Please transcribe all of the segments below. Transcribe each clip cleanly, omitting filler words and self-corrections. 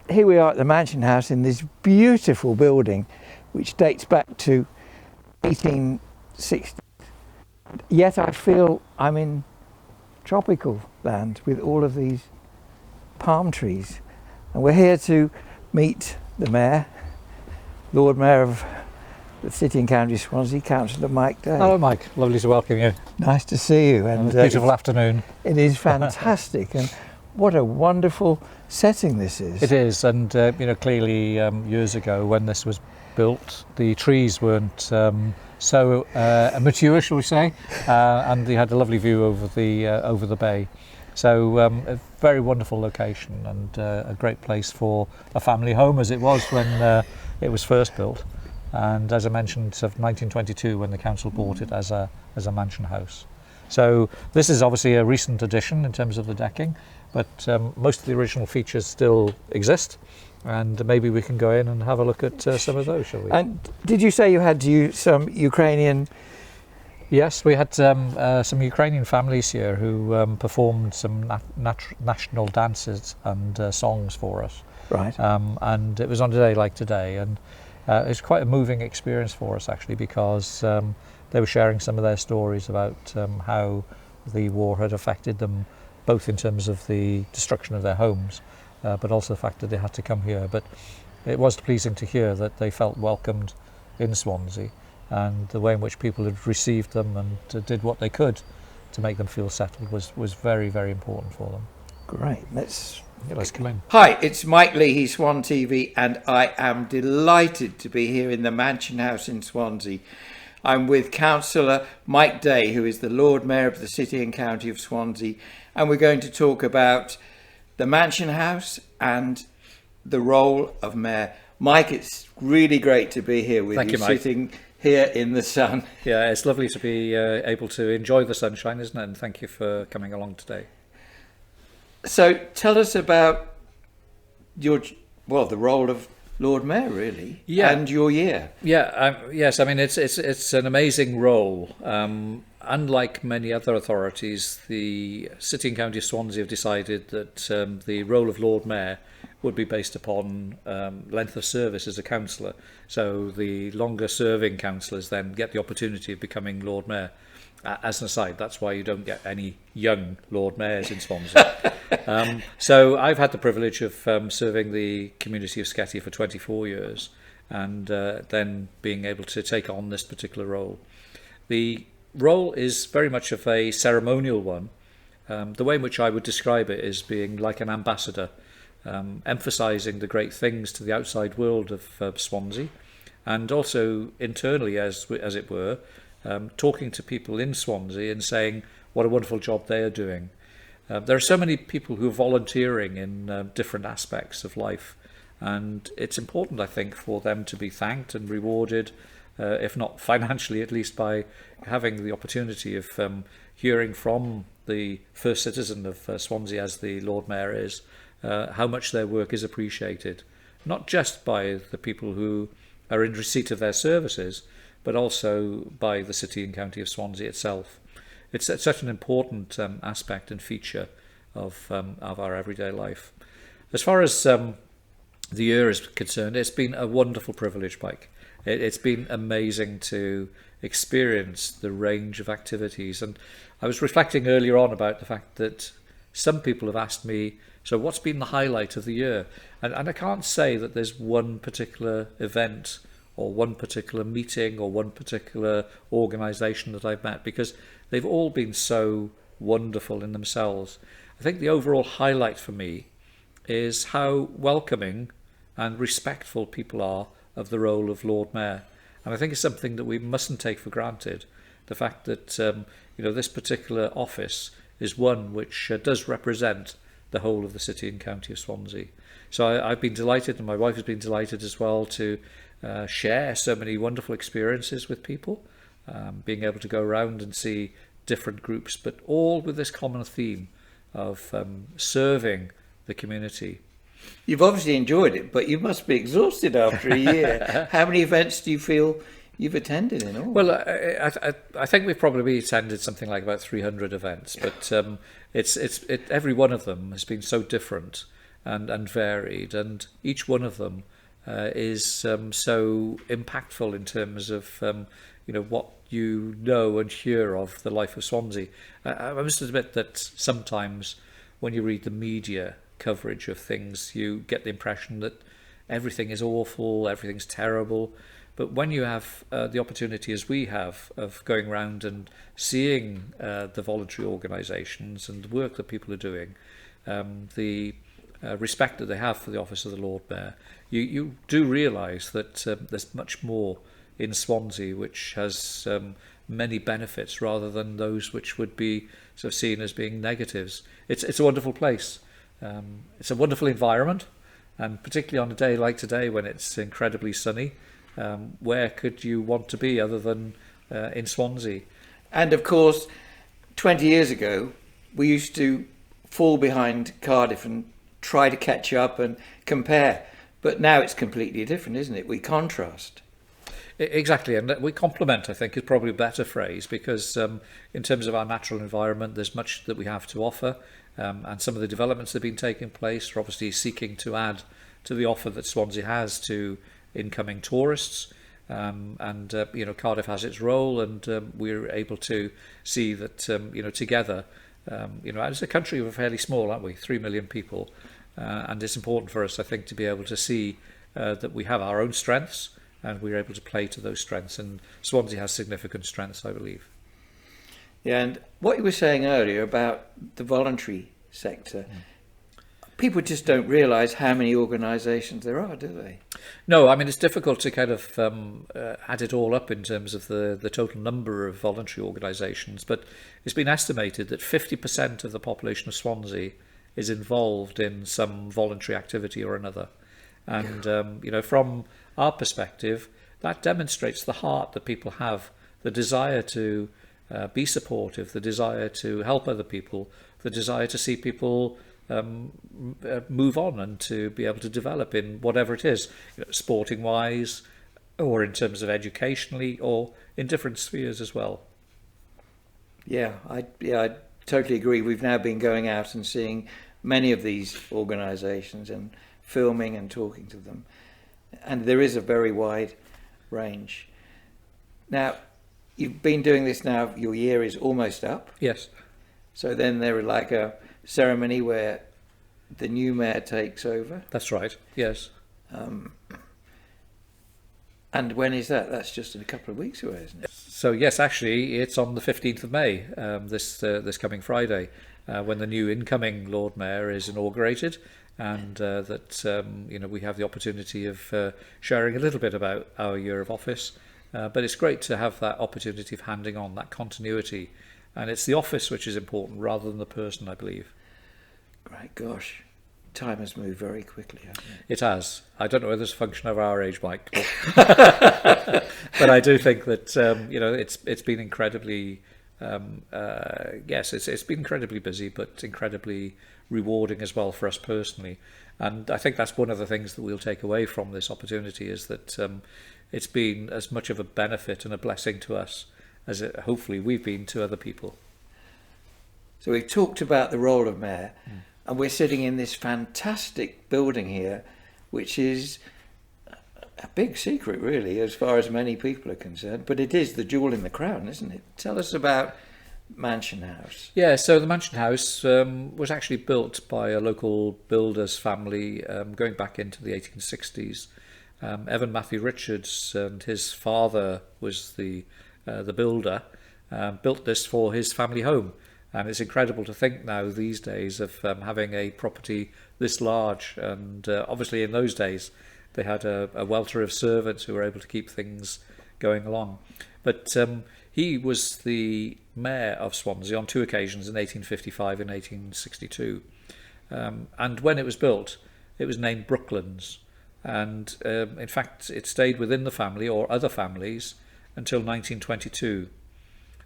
here we are at the Mansion House in this beautiful building, which dates back to 1860. Yet I feel I'm in tropical land with all of these palm trees. And we're here to meet the Mayor, Lord Mayor of the City and County of Swansea, Councillor Mike Day. Hello Mike, lovely to welcome you. Nice to see you. And a beautiful afternoon. It is fantastic, and what a wonderful setting this is. It is, and clearly years ago when this was built, the trees weren't so mature, shall we say, and they had a lovely view over the bay. So a very wonderful location and a great place for a family home, as it was when it was first built. And as I mentioned, of 1922 when the council bought it as a mansion house. So this is obviously a recent addition in terms of the decking, but most of the original features still exist, and maybe we can go in and have a look at some of those, shall we? And did you say you had some Ukrainian? Yes, we had some Ukrainian families here who performed some national dances and songs for us. Right. And it was on a day like today, and it's quite a moving experience for us actually, because they were sharing some of their stories about how the war had affected them, both in terms of the destruction of their homes, but also the fact that they had to come here. But it was pleasing to hear that they felt welcomed in Swansea, and the way in which people had received them and did what they could to make them feel settled was very, very important for them. Great. Let's come in. Hi, it's Mike Leahy, Swan TV, and I am delighted to be here in the Mansion House in Swansea. I'm with Councillor Mike Day, who is the Lord Mayor of the City and County of Swansea, and we're going to talk about the Mansion House and the role of Mayor. Mike, it's really great to be here with Thank you, Mike. sitting here in the sun. Yeah, it's lovely to be able to enjoy the sunshine, isn't it? And thank you for coming along today. So tell us about the role of Lord Mayor, really, and your year. Yes, I mean, it's an amazing role. Unlike many other authorities, the City and County of Swansea have decided that the role of Lord Mayor would be based upon length of service as a councillor. So the longer serving councillors then get the opportunity of becoming Lord Mayor. As an aside, that's why you don't get any young Lord Mayors in Swansea. So I've had the privilege of serving the community of Sketty for 24 years, and then being able to take on this particular role. The role is very much of a ceremonial one. The way in which I would describe it is being like an ambassador, emphasising the great things to the outside world of Swansea, and also internally, as it were, talking to people in Swansea and saying what a wonderful job they are doing. There are so many people who are volunteering in different aspects of life, and it's important, I think, for them to be thanked and rewarded, if not financially, at least by having the opportunity of hearing from the first citizen of Swansea, as the Lord Mayor is, how much their work is appreciated, not just by the people who are in receipt of their services, but also by the City and County of Swansea itself. It's such an important aspect and feature of our everyday life. As far as the year is concerned, it's been a wonderful privilege, Mike. It's been amazing to experience the range of activities. And I was reflecting earlier on about the fact that some people have asked me, so what's been the highlight of the year? And I can't say that there's one particular event or one particular meeting or one particular organisation that I've met, because they've all been so wonderful in themselves. I think the overall highlight for me is how welcoming and respectful people are of the role of Lord Mayor. And I think it's something that we mustn't take for granted. The fact that this particular office is one which does represent the whole of the City and County of Swansea. So I've been delighted, and my wife has been delighted as well, to share so many wonderful experiences with people, being able to go around and see different groups, but all with this common theme of serving the community. You've obviously enjoyed it, but you must be exhausted after a year. How many events do you feel you've attended in all? Well, I think we've probably attended something like about 300 events, but every one of them has been so different. and varied, and each one of them is so impactful in terms of what you know and hear of the life of Swansea. I must admit that sometimes when you read the media coverage of things, you get the impression that everything is awful, everything's terrible. But when you have the opportunity, as we have, of going around and seeing the voluntary organisations and the work that people are doing, the respect that they have for the office of the Lord Mayor, you do realise that there's much more in Swansea which has many benefits rather than those which would be sort of seen as being negatives. It's a wonderful place. It's a wonderful environment, and particularly on a day like today when it's incredibly sunny, where could you want to be other than in Swansea? And of course, 20 years ago, we used to fall behind Cardiff and try to catch up and compare. But now it's completely different, isn't it? We contrast. Exactly, and we complement, I think, is probably a better phrase, because in terms of our natural environment, there's much that we have to offer, and some of the developments that have been taking place are obviously seeking to add to the offer that Swansea has to incoming tourists, and Cardiff has its role, and we're able to see that together, as a country we're fairly small, aren't we? 3 million people, and it's important for us, I think, to be able to see that we have our own strengths, and we're able to play to those strengths, and Swansea has significant strengths, I believe. Yeah, and what you were saying earlier about the voluntary sector, people just don't realise how many organisations there are, do they? No, I mean, it's difficult to kind of add it all up in terms of the total number of voluntary organisations, but it's been estimated that 50% of the population of Swansea is involved in some voluntary activity or another. And, from our perspective, that demonstrates the heart that people have, the desire to be supportive, the desire to help other people, the desire to see people move on and to be able to develop in whatever it is, sporting wise, or in terms of educationally, or in different spheres as well. Yeah, I totally agree. We've now been going out and seeing many of these organisations and filming and talking to them, and there is a very wide range. Now, you've been doing this now, your year is almost up. Yes. So then there is like a ceremony where the new mayor takes over. That's right, yes. And when is that? That's just in a couple of weeks away, isn't it? So yes, actually, it's on the 15th of May, this coming Friday, when the new incoming Lord Mayor is inaugurated, and we have the opportunity of sharing a little bit about our year of office. But it's great to have that opportunity of handing on that continuity, and it's the office which is important rather than the person, I believe. Great, gosh. Time has moved very quickly, hasn't it? It has. I don't know whether it's a function of our age, Mike, but I do think that it's been incredibly it's been incredibly busy, but incredibly rewarding as well for us personally. And I think that's one of the things that we'll take away from this opportunity, is that it's been as much of a benefit and a blessing to us as hopefully we've been to other people. So we've talked about the role of mayor, and we're sitting in this fantastic building here, which is a big secret, really, as far as many people are concerned. But it is the jewel in the crown, isn't it? Tell us about Mansion House. Yeah, so the Mansion House was actually built by a local builder's family going back into the 1860s. Evan Matthew Richards and his father was the builder, built this for his family home. And it's incredible to think now these days of having a property this large. And obviously in those days, they had a welter of servants who were able to keep things going along. But he was the mayor of Swansea on two occasions, in 1855 and 1862. And when it was built, it was named Brooklands. And in fact, it stayed within the family or other families until 1922.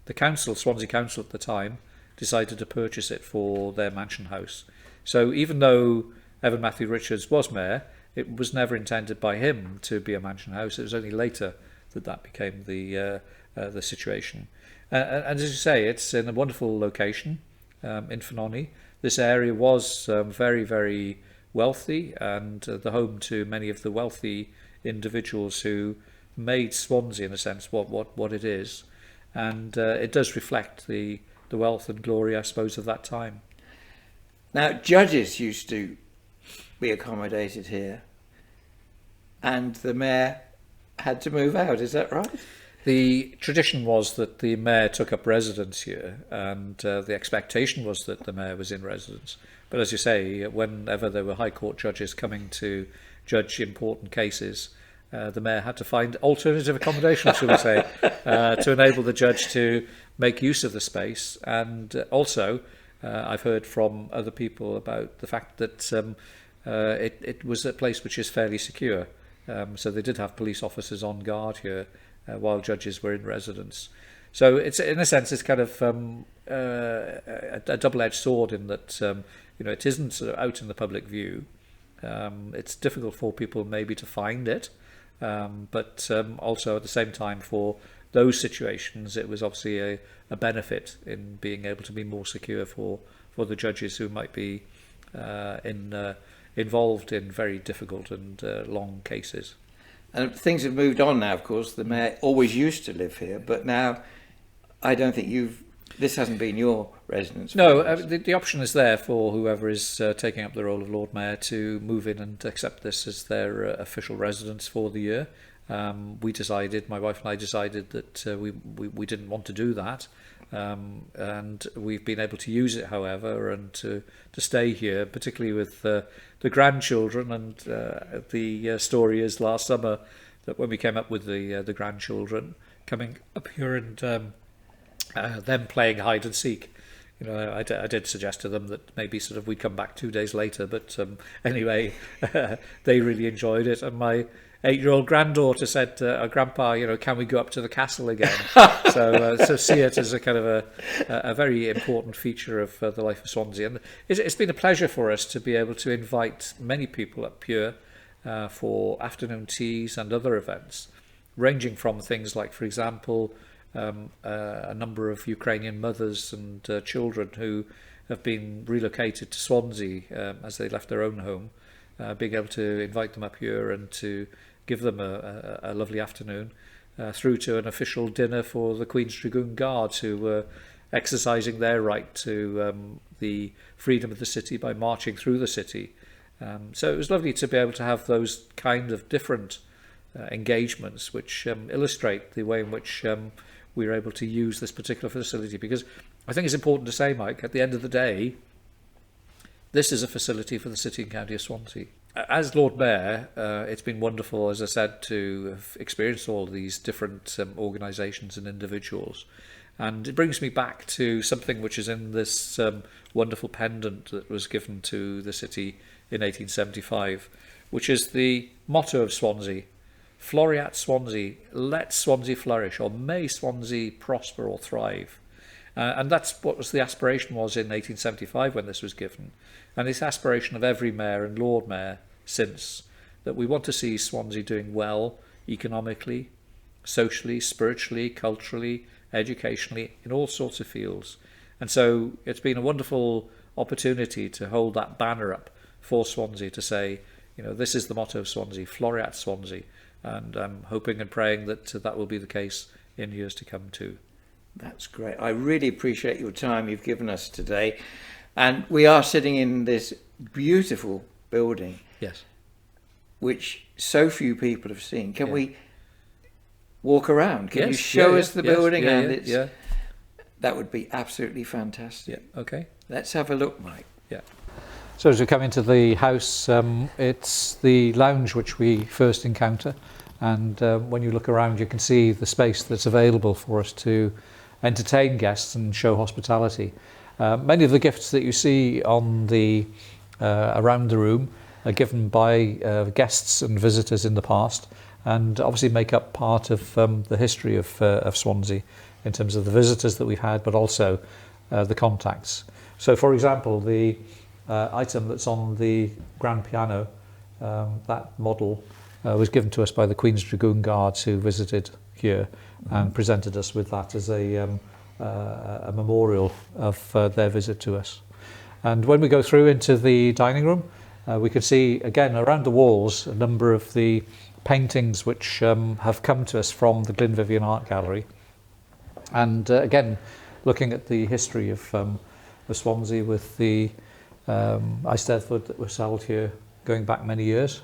The council, Swansea Council at the time, decided to purchase it for their mansion house. So even though Evan Matthew Richards was mayor, it was never intended by him to be a mansion house. It was only later that became the situation. And as you say, it's in a wonderful location in Fenoni. This area was very, very wealthy and the home to many of the wealthy individuals who made Swansea, in a sense, what it is. And it does reflect the wealth and glory, I suppose, of that time. Now, judges used to be accommodated here, and the mayor had to move out, is that right? The tradition was that the mayor took up residence here, and the expectation was that the mayor was in residence. But as you say, whenever there were High Court judges coming to judge important cases, the mayor had to find alternative accommodation, shall we say, to enable the judge to make use of the space. And also, I've heard from other people about the fact that it was a place which is fairly secure. So they did have police officers on guard here while judges were in residence. So it's, in a sense, it's kind of a double-edged sword in that it isn't sort of out in the public view. It's difficult for people maybe to find it, but also at the same time, for those situations, it was obviously a benefit in being able to be more secure for the judges who might be involved in very difficult and long cases. And things have moved on now, of course. The mayor always used to live here, but now I don't think this hasn't been your residence. No, the option is there for whoever is taking up the role of Lord Mayor to move in and accept this as their official residence for the year. My wife and I decided that we didn't want to do that. And we've been able to use it, however, and to stay here, particularly with the grandchildren. And the story is last summer that when we came up with the grandchildren coming up here and them playing hide and seek, I did suggest to them that maybe sort of we'd come back 2 days later, but anyway, they really enjoyed it. And my 8-year-old granddaughter said, Grandpa, can we go up to the castle again? So see it as a kind of a very important feature of the life of Swansea. And it's been a pleasure for us to be able to invite many people up here for afternoon teas and other events, ranging from things like, for example, a number of Ukrainian mothers and children who have been relocated to Swansea as they left their own home, being able to invite them up here and to give them a lovely afternoon, through to an official dinner for the Queen's Dragoon Guards, who were exercising their right to the freedom of the city by marching through the city. So it was lovely to be able to have those kind of different engagements which illustrate the way in which we were able to use this particular facility. Because I think it's important to say, Mike, at the end of the day, this is a facility for the City and County of Swansea. As Lord Mayor, it's been wonderful, as I said, to have experienced all of these different organisations and individuals. And it brings me back to something which is in this wonderful pendant that was given to the city in 1875, which is the motto of Swansea: Floreat Swansea, let Swansea flourish, or may Swansea prosper or thrive. And that's what was the aspiration was in 1875 when this was given. And it's aspiration of every mayor and Lord Mayor since, that we want to see Swansea doing well economically, socially, spiritually, culturally, educationally, in all sorts of fields. And so it's been a wonderful opportunity to hold that banner up for Swansea to say, this is the motto of Swansea, Floreat Swansea. And I'm hoping and praying that that will be the case in years to come too. That's great. I really appreciate your time you've given us today. And we are sitting in this beautiful building. Yes. Which so few people have seen. Can we walk around? Can you show us the yes, building? Yeah. That would be absolutely fantastic. Yeah. Okay. Let's have a look, Mike. Yeah. So as we come into the house, it's the lounge which we first encounter. And when you look around, you can see the space that's available for us to entertain guests and show hospitality. Many of the gifts that you see on the around the room are given by guests and visitors in the past, and obviously make up part of the history of Swansea in terms of the visitors that we've had, but also the contacts. So, for example, the item that's on the grand piano, that model was given to us by the Queen's Dragoon Guards who visited here and presented us with that as a memorial of their visit to us. And when we go through into the dining room, We can see again around the walls a number of the paintings which have come to us from the Glyn Art Gallery, and again looking at the history of Swansea with the Eisteddfod that were sold here going back many years.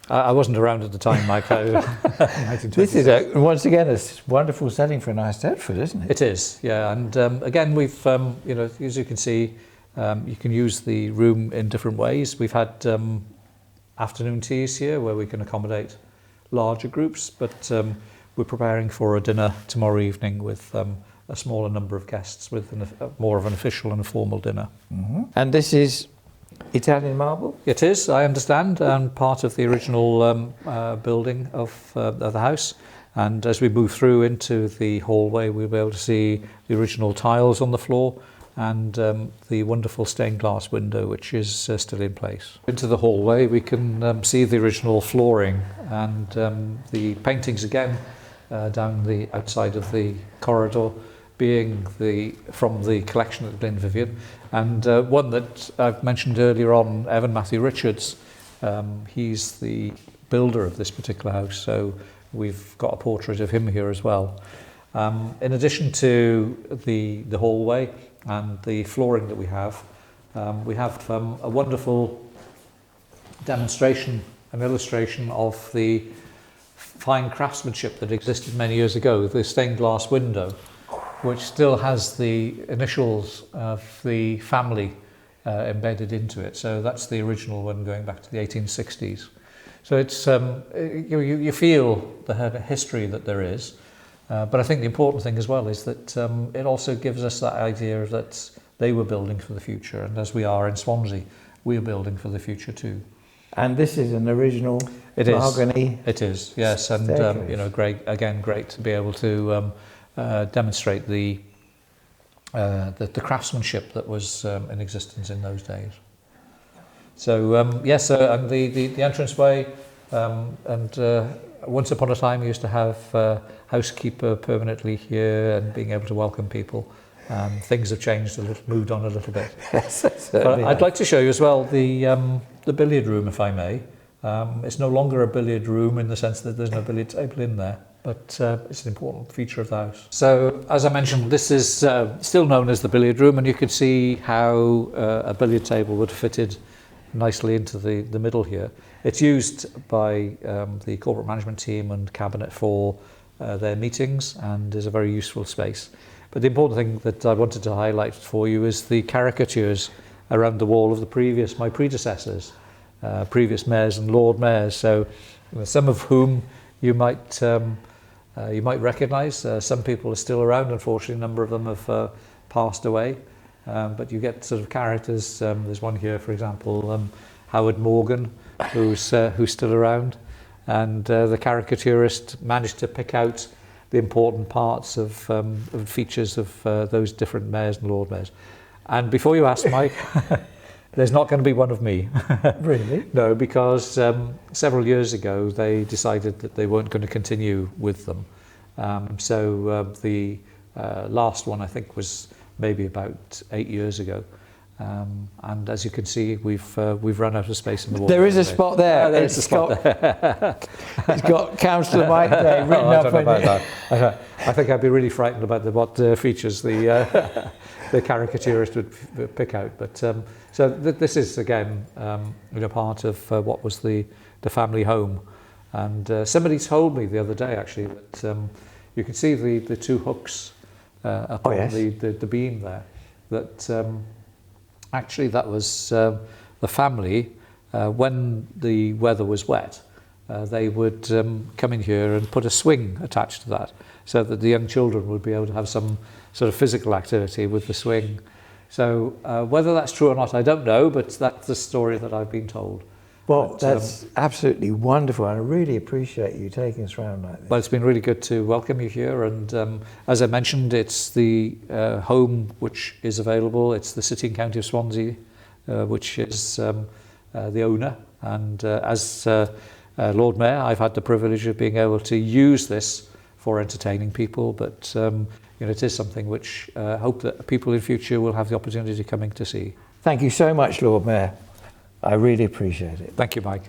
I wasn't around at the time, Mike. This is once again a wonderful setting for an Eisteddfod, isn't it? It is, yeah. And again, we've as you can see, you can use the room in different ways. We've had afternoon teas here where we can accommodate larger groups, but we're preparing for a dinner tomorrow evening with a smaller number of guests, with more of an official and a formal dinner. Mm-hmm. And this is Italian marble? It is, I understand, and part of the original building of the house. And as we move through into the hallway, we'll be able to see the original tiles on the floor and the wonderful stained glass window, which is still in place. Into the hallway, we can see the original flooring and the paintings again down the outside of the corridor, being from the collection at Glyn Vivian, and one that I've mentioned earlier on, Evan Matthew Richards. He's the builder of this particular house, so we've got a portrait of him here as well. In addition to the hallway and the flooring that we have a wonderful demonstration, an illustration of the fine craftsmanship that existed many years ago, the stained glass window, which still has the initials of the family embedded into it. So that's the original one going back to the 1860s. So it's you feel the history that there is, but I think the important thing as well is that it also gives us that idea that they were building for the future, and as we are in Swansea, we are building for the future too. And this is an original mahogany. It is, yes, and great to be able to demonstrate the craftsmanship that was in existence in those days. So and the entranceway, and once upon a time we used to have a housekeeper permanently here and being able to welcome people. Things have changed a little, moved on a little bit. Yes, but I'd like to show you as well the billiard room, if I may. It's no longer a billiard room in the sense that there's no billiard table in there, but it's an important feature of the house. So, as I mentioned, this is still known as the billiard room, and you can see how a billiard table would have fitted nicely into the middle here. It's used by the corporate management team and cabinet for their meetings, and is a very useful space. But the important thing that I wanted to highlight for you is the caricatures around the wall of my predecessors, previous mayors and Lord Mayors. So some of whom you might recognise. Some people are still around. Unfortunately, a number of them have passed away. But you get sort of characters. There's one here, for example, Howard Morgan, who's still around, and the caricaturist managed to pick out the important parts of features of those different mayors and Lord Mayors. And before you ask, Mike, there's not going to be one of me. Really? No, because several years ago they decided that they weren't going to continue with them. So the last one, I think, was maybe about 8 years ago. And as you can see, we've run out of space in the wall. There is a spot there. There's a spot there. It's got Cll Mike Day written up on it. I think I'd be really frightened about what features the caricaturist would pick out. But so this is again part of what was the family home. And somebody told me the other day actually that you can see the two hooks up on the beam there. That actually that was the family when the weather was wet. They would come in here and put a swing attached to that, so that the young children would be able to have some sort of physical activity with the swing. So whether that's true or not, I don't know, but that's the story that I've been told. Well, that's absolutely wonderful, and I really appreciate you taking us around like this. Well, it's been really good to welcome you here, and as I mentioned, it's the home which is available. It's the City and County of Swansea, which is the owner, and as Lord Mayor, I've had the privilege of being able to use this for entertaining people, but it is something which I hope that people in future will have the opportunity of coming to see. Thank you so much, Lord Mayor. I really appreciate it. Thank you, Mike.